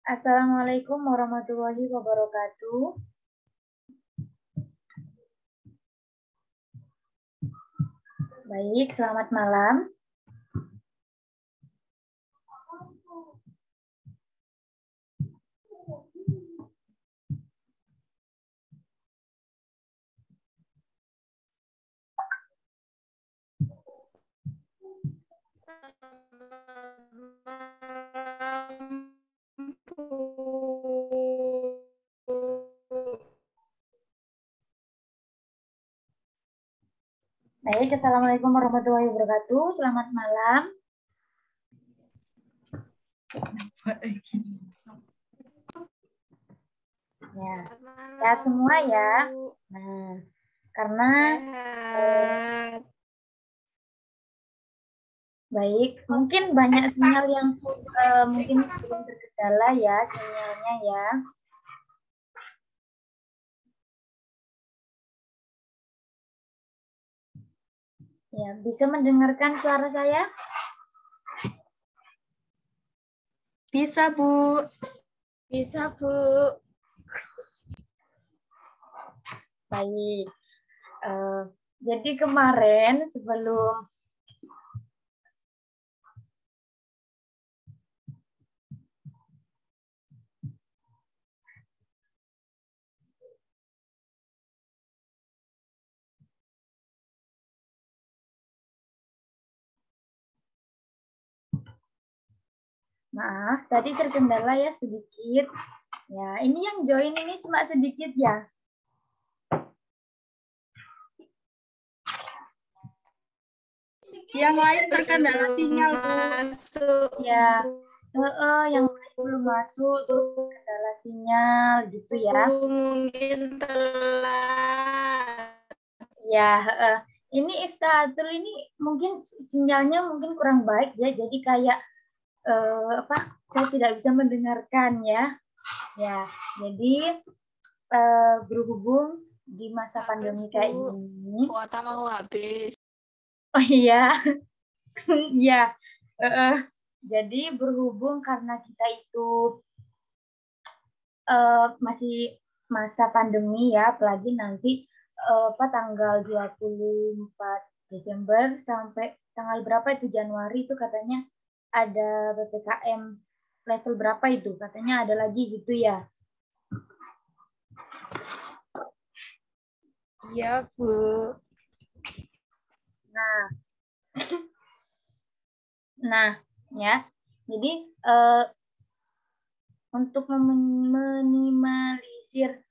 Assalamualaikum warahmatullahi wabarakatuh. Baik, selamat malam. Baik, Assalamualaikum warahmatullahi wabarakatuh. Selamat malam. Ya, sehat semua ya. Nah, karena baik, mungkin banyak sinyal yang mungkin belum terkendala ya sinyalnya ya. Ya, bisa mendengarkan suara saya? Bisa, Bu. Bisa, Bu. Baik. Jadi kemarin sebelum maaf, tadi terkendala ya sedikit. Ya, ini yang join ini cuma sedikit ya. Yang lain terkendala sinyal, Bu. Ya, yang lain belum masuk, terus terkendala sinyal gitu ya. Mungkin telat. Ya, ini Iftahatul ini mungkin sinyalnya mungkin kurang baik ya, jadi kayak saya tidak bisa mendengarkan ya. Ya, jadi berhubung di masa pandemi kayak ini. Kuota mau habis. Oh iya, ya. Jadi berhubung karena kita itu masih masa pandemi ya, apalagi nanti tanggal 24 Desember sampai tanggal berapa itu Januari itu katanya ada PPKM level berapa itu, katanya ada lagi gitu ya. Iya, Bu. Nah, ya. Jadi untuk meminimalisir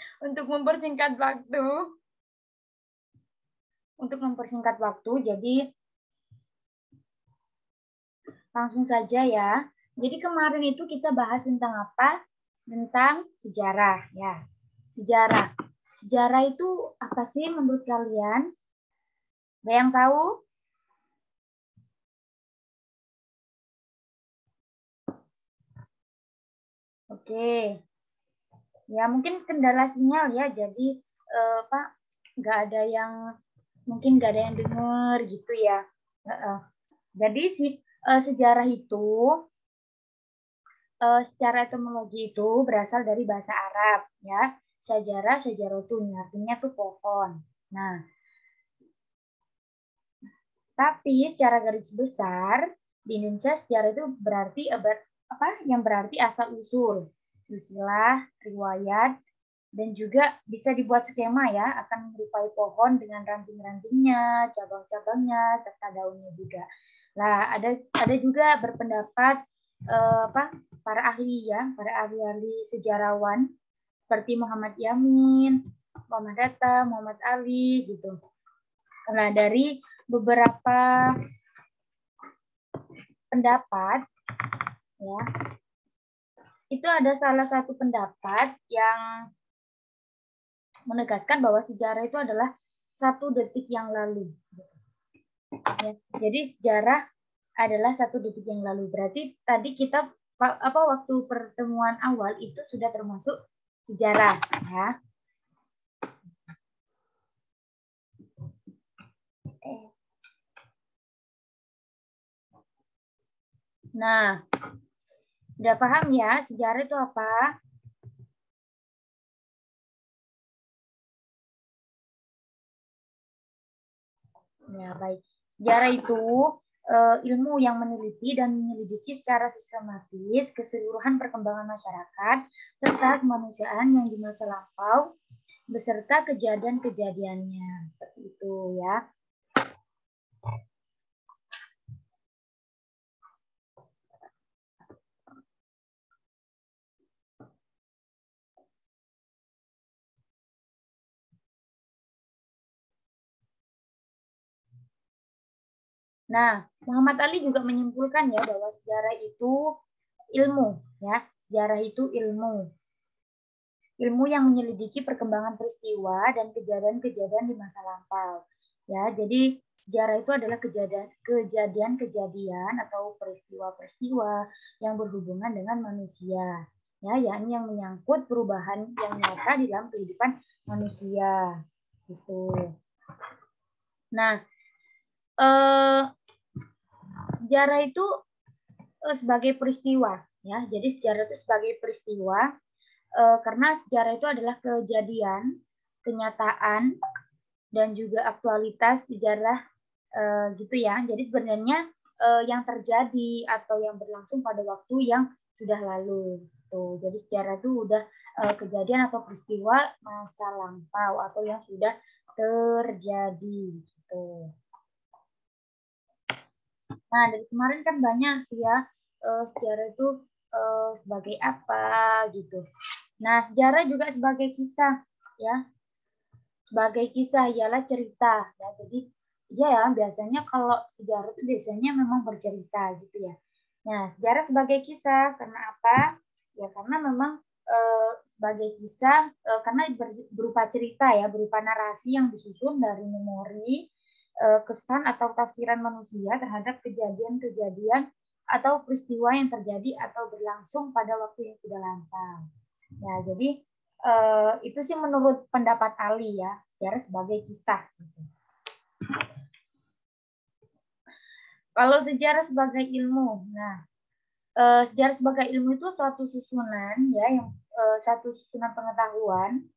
untuk mempersingkat waktu, jadi langsung saja ya. Jadi kemarin itu kita bahas tentang apa? Tentang sejarah ya. Sejarah. Sejarah itu apa sih menurut kalian? Ada yang tahu? Oke. Ya mungkin kendala sinyal ya. Jadi nggak ada yang dengar gitu ya. Jadi sejarah itu secara etimologi itu berasal dari bahasa Arab ya. Syajarotun artinya tuh pohon. Nah, tapi secara garis besar di Indonesia sejarah itu berarti yang berarti asal usul, silsilah, riwayat, dan juga bisa dibuat skema ya, akan menyerupai pohon dengan ranting-rantingnya, cabang-cabangnya, serta daunnya juga. Nah, ada juga berpendapat para ahli ya, para ahli sejarawan seperti Muhammad Yamin, Muhammad Hatta, Muhammad Ali gitu. Nah, dari beberapa pendapat ya, itu ada salah satu pendapat yang menegaskan bahwa sejarah itu adalah 1 detik yang lalu. Ya, jadi sejarah adalah 1 detik yang lalu. Berarti tadi kita waktu pertemuan awal itu sudah termasuk sejarah ya. Nah, sudah paham ya sejarah itu apa? Ya, baik. Sejarah itu ilmu yang meneliti dan menyelidiki secara sistematis keseluruhan perkembangan masyarakat serta kemanusiaan yang di masa lampau beserta kejadian-kejadiannya. Seperti itu ya. Nah, Muhammad Ali juga menyimpulkan ya bahwa sejarah itu ilmu ya. Sejarah itu ilmu. Ilmu yang menyelidiki perkembangan peristiwa dan kejadian-kejadian di masa lampau. Ya, jadi sejarah itu adalah kejadian-kejadian atau peristiwa-peristiwa yang berhubungan dengan manusia. Ya, yakni yang menyangkut perubahan yang nyata di dalam kehidupan manusia. Gitu. Nah, sejarah itu sebagai peristiwa, ya. Jadi sejarah itu sebagai peristiwa karena sejarah itu adalah kejadian, kenyataan, dan juga aktualitas sejarah gitu ya. Jadi sebenarnya yang terjadi atau yang berlangsung pada waktu yang sudah lalu. Tuh. Jadi sejarah itu udah kejadian atau peristiwa masa lampau atau yang sudah terjadi. Gitu. Nah, dari kemarin kan banyak ya sejarah itu sebagai apa gitu. Nah, sejarah juga sebagai kisah ya. Sebagai kisah ialah cerita ya. Jadi ya biasanya kalau sejarah itu biasanya memang bercerita gitu ya. Nah, sejarah sebagai kisah karena apa? Ya karena memang sebagai kisah karena berupa cerita ya, berupa narasi yang disusun dari memori kesan atau tafsiran manusia terhadap kejadian-kejadian atau peristiwa yang terjadi atau berlangsung pada waktu yang sudah lampau. Ya, jadi itu sih menurut pendapat Ali ya, sejarah sebagai kisah. Kalau sejarah sebagai ilmu, nah sejarah sebagai ilmu itu suatu susunan ya, yang satu susunan pengetahuan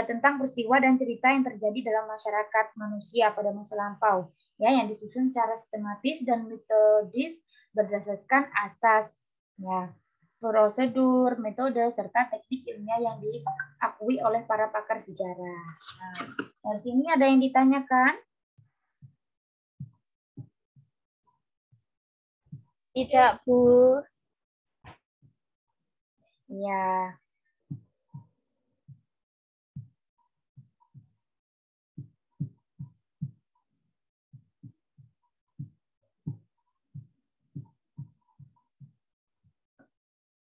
tentang peristiwa dan cerita yang terjadi dalam masyarakat manusia pada masa lampau, ya, yang disusun secara sistematis dan metodis berdasarkan asas, ya, prosedur, metode, serta teknik ilmiah yang diakui oleh para pakar sejarah. Nah, dari sini ada yang ditanyakan? Tidak, Bu. Ya.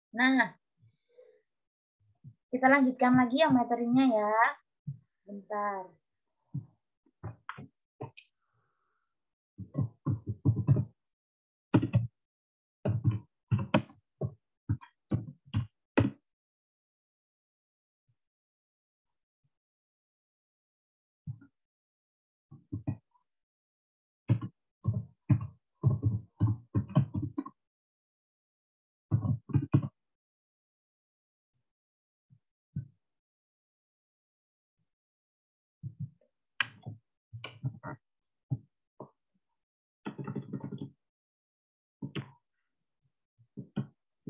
Nah, kita lanjutkan lagi yang materinya ya. Bentar.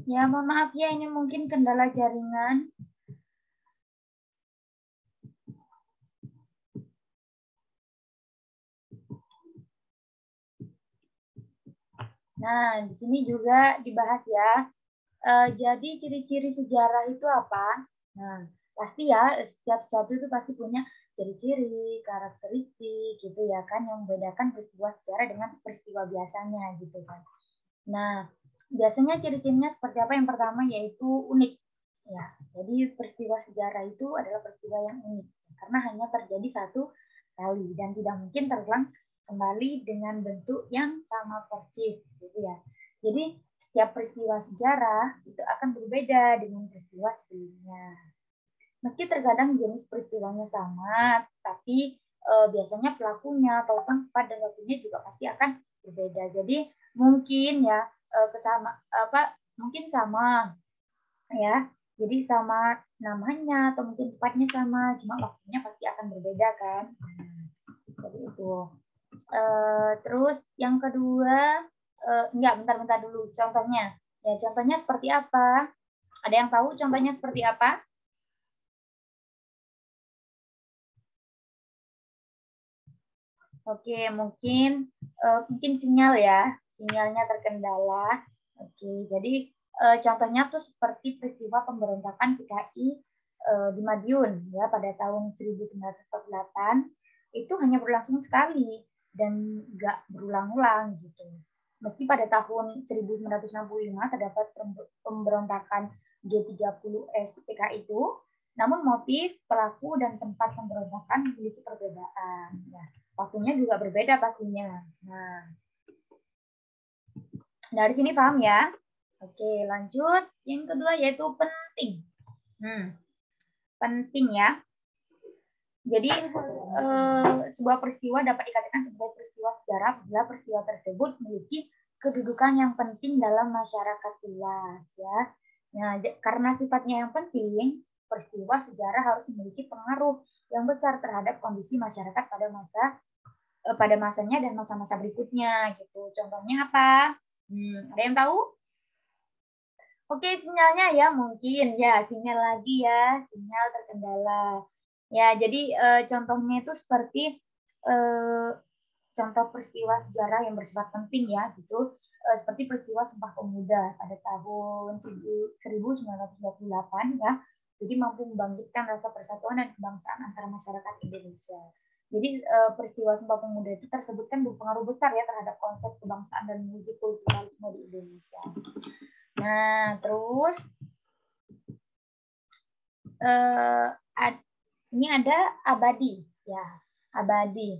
Ya, mohon maaf ya, ini mungkin kendala jaringan. Nah, di sini juga dibahas ya. Jadi ciri-ciri sejarah itu apa? Nah, pasti ya, setiap satu itu pasti punya ciri-ciri, karakteristik gitu ya kan, yang membedakan peristiwa sejarah dengan peristiwa biasanya gitu kan. Nah, biasanya ciri-cirinya seperti apa? Yang pertama yaitu unik. Ya, jadi peristiwa sejarah itu adalah peristiwa yang unik karena hanya terjadi satu kali dan tidak mungkin terulang kembali dengan bentuk yang sama persis, gitu ya. Jadi setiap peristiwa sejarah itu akan berbeda dengan peristiwa sebelumnya. Meski terkadang jenis peristiwanya sama, tapi biasanya pelakunya atau tempat dan waktunya juga pasti akan berbeda. Jadi mungkin ya mungkin sama ya. Jadi sama namanya atau mungkin tempatnya sama, cuma waktunya pasti akan berbeda kan. Seperti itu. Terus yang kedua, bentar dulu contohnya. Ya, contohnya seperti apa? Ada yang tahu contohnya seperti apa? Oke, mungkin sinyal ya, sinyalnya terkendala. Oke, jadi contohnya tuh seperti peristiwa pemberontakan PKI di Madiun ya pada tahun 1948 itu hanya berlangsung sekali dan nggak berulang-ulang gitu. Meski pada tahun 1965 terdapat pemberontakan G30S PKI itu, namun motif, pelaku, dan tempat pemberontakan memiliki perbedaan. Ya. Waktunya juga berbeda pastinya. Nah, dari sini paham ya? Oke, lanjut. Yang kedua yaitu penting. Penting ya. Jadi sebuah peristiwa dapat dikatakan sebagai peristiwa sejarah bila peristiwa tersebut memiliki kedudukan yang penting dalam masyarakat luas ya. Nah, karena sifatnya yang penting, peristiwa sejarah harus memiliki pengaruh yang besar terhadap kondisi masyarakat pada masanya dan masa-masa berikutnya gitu. Contohnya apa? Ada yang tahu? Oke, sinyalnya ya mungkin ya, sinyal lagi ya, sinyal terkendala. Ya, jadi contohnya itu seperti contoh peristiwa sejarah yang bersifat penting ya, gitu. Seperti peristiwa Sumpah Pemuda pada tahun 1928 ya. Jadi mampu membangkitkan rasa persatuan dan kebangsaan antara masyarakat Indonesia. Jadi peristiwa Sumpah Pemuda itu tersebut kan berpengaruh besar ya terhadap konsep kebangsaan dan multikulturalisme di Indonesia. Nah, terus ini ada abadi ya, abadi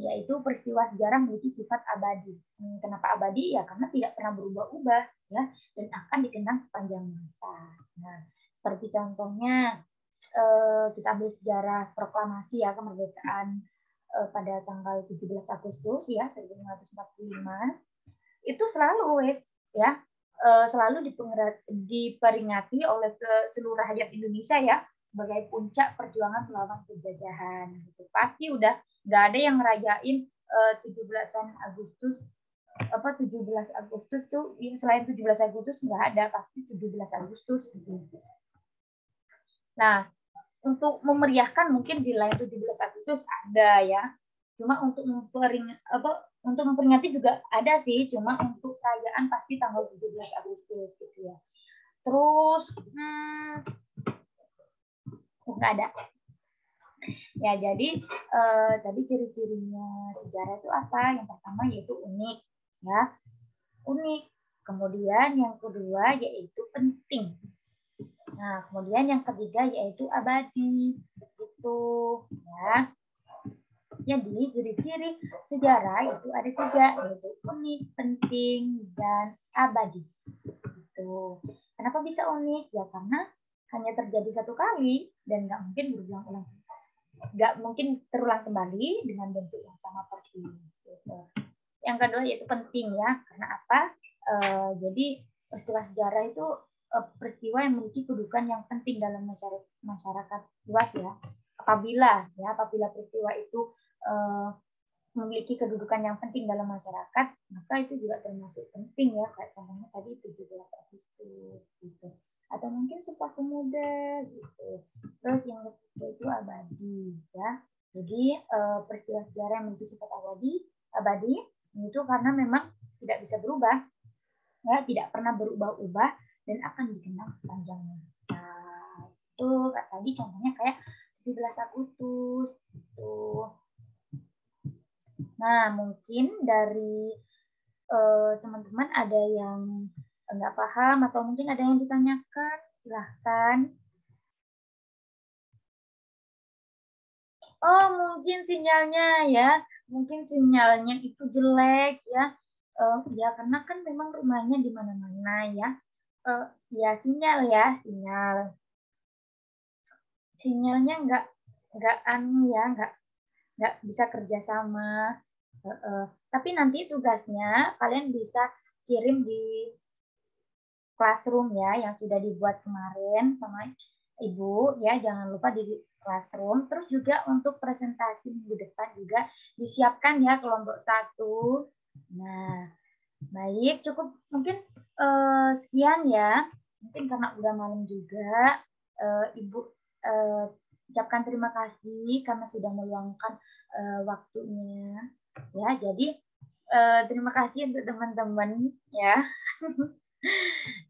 yaitu peristiwa sejarah memiliki sifat abadi. Kenapa abadi? Ya karena tidak pernah berubah-ubah ya dan akan dikenang sepanjang masa. Nah, seperti contohnya kita ambil sejarah proklamasi ya kemerdekaan pada tanggal 17 Agustus ya 1945 itu selalu ya selalu diperingati oleh seluruh rakyat Indonesia ya sebagai puncak perjuangan melawan penjajahan. Gitu. Pasti udah nggak ada yang ngerayain 17 Agustus 17 Agustus tuh selain 17 Agustus nggak ada, pasti 17 Agustus gitu. Nah, untuk memeriahkan mungkin di lain 17 Agustus ada ya. Cuma untuk memperingati juga ada sih, cuma untuk perayaan pasti tanggal 17 Agustus gitu ya. Terus nggak ada. Ya, jadi tadi ciri-cirinya sejarah itu apa? Yang pertama yaitu unik ya. Unik. Kemudian yang kedua yaitu penting. Nah, kemudian yang ketiga yaitu abadi. Itu ya. Jadi ciri-ciri sejarah itu ada 3, yaitu unik, penting, dan abadi. Gitu. Kenapa bisa unik? Ya karena hanya terjadi satu kali dan nggak mungkin berulang-ulang. Nggak mungkin terulang kembali dengan bentuk yang sama persis. Gitu. Yang kedua yaitu penting ya. Karena apa? Jadi peristiwa sejarah itu peristiwa yang memiliki kedudukan yang penting dalam masyarakat luas ya. Apabila peristiwa itu memiliki kedudukan yang penting dalam masyarakat, maka itu juga termasuk penting ya, kayak contohnya tadi 17 Agustus gitu. Atau mungkin Sumpah Pemuda gitu. Terus yang ketiga itu abadi ya. Jadi peristiwa sejarah yang memiliki sifat abadi itu karena memang tidak bisa berubah, ya, tidak pernah berubah-ubah dan akan dikenang sepanjang masa. Itu tadi contohnya kayak 17 Agustus gitu. Nah, mungkin dari teman-teman ada yang nggak paham atau mungkin ada yang ditanyakan, silahkan. Oh, mungkin sinyalnya ya, mungkin sinyalnya itu jelek ya. Ya karena kan memang rumahnya di mana-mana ya. Ya sinyal. Sinyalnya nggak bisa kerjasama. Tapi nanti tugasnya kalian bisa kirim di classroom ya, yang sudah dibuat kemarin sama Ibu ya, jangan lupa di classroom. Terus juga untuk presentasi minggu depan juga disiapkan ya kelompok 1. Nah, baik, cukup mungkin sekian ya. Mungkin karena udah malam juga, Ibu ucapkan terima kasih karena sudah meluangkan waktunya. Ya, jadi terima kasih untuk teman-teman ya.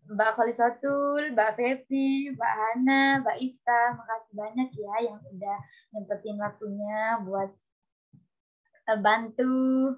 Mbak Kholisatul, Mbak Febi, Mbak Hana, Mbak Ita, makasih banyak ya yang udah nyempetin waktunya buat bantu